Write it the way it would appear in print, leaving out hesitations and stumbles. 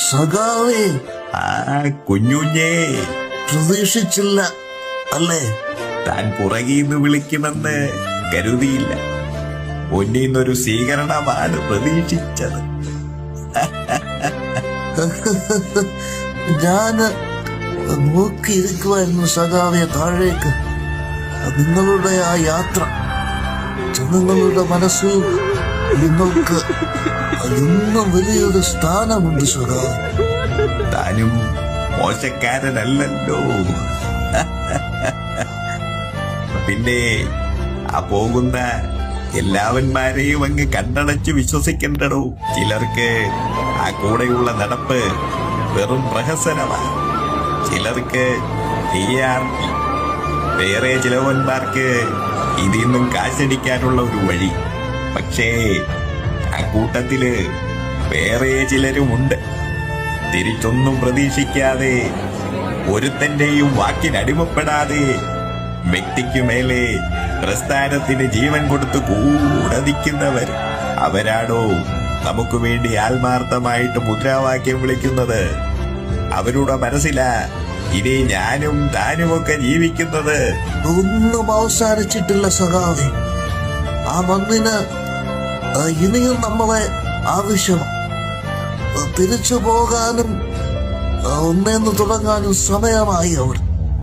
സഖാവേ, കുഞ്ഞുഞ്ഞേ, പ്രതീക്ഷിച്ചില്ല അല്ലേ? താൻ പുറകീന്ന് വിളിക്കുമെന്ന് കരുതിയില്ല. മുന്നീന്നൊരു സ്വീകരണമാണ് പ്രതീക്ഷിച്ചത്. ഞാന് നോക്കിയിരിക്കുമായിരുന്നു സഖാവെ താഴേക്ക്. നിങ്ങളുടെ ആ യാത്ര, ജനങ്ങളുടെ മനസ്സിൽ നിങ്ങൾക്ക് ഇന്നും വലിയൊരു സ്ഥാനമുണ്ട് സഖാവ്. താനും മോശക്കാരനല്ലല്ലോ. പിന്നെ ആ പോകുന്ന എല്ലാവന്മാരെയും അങ്ങ് കണ്ടടച്ച് വിശ്വസിക്കണ്ടടോ. ചിലർക്ക് ആ കൂടെയുള്ള നടപ്പ് വെറും പ്രഹസനമാണ്. ചിലർക്ക് TRP. വേറെ ചിലവന്മാർക്ക് ഇതിന്നും കാശടിക്കാനുള്ള ഒരു വഴി. പക്ഷേ ആ കൂട്ടത്തില് വേറെ ചിലരുമുണ്ട്. തിരിച്ചൊന്നും പ്രതീക്ഷിക്കാതെ, ഒരുത്തന്റെയും വാക്കിനടിമപ്പെടാതെ, വ്യക്തിക്കു മേലെ പ്രസ്ഥാനത്തിന് ജീവൻ കൊടുത്തു കൂടെ നിൽക്കുന്നവർ. അവരാണോ നമുക്ക് വേണ്ടി ആത്മാർത്ഥമായിട്ട് മുദ്രാവാക്യം വിളിക്കുന്നത്. അവരുടെ മനസ്സിലാ ഇനി ഞാനും താനുമൊക്കെ ജീവിക്കുന്നത്. ഒന്നും അവസാനിച്ചിട്ടില്ല സഖാവെ. ആ മണ്ണിന് ഇനിയും നമ്മളെ ആവശ്യമാണ്. തിരിച്ചു പോകാനും ഒന്നേന്ന് തുടങ്ങാനും സമയമായി അവർ.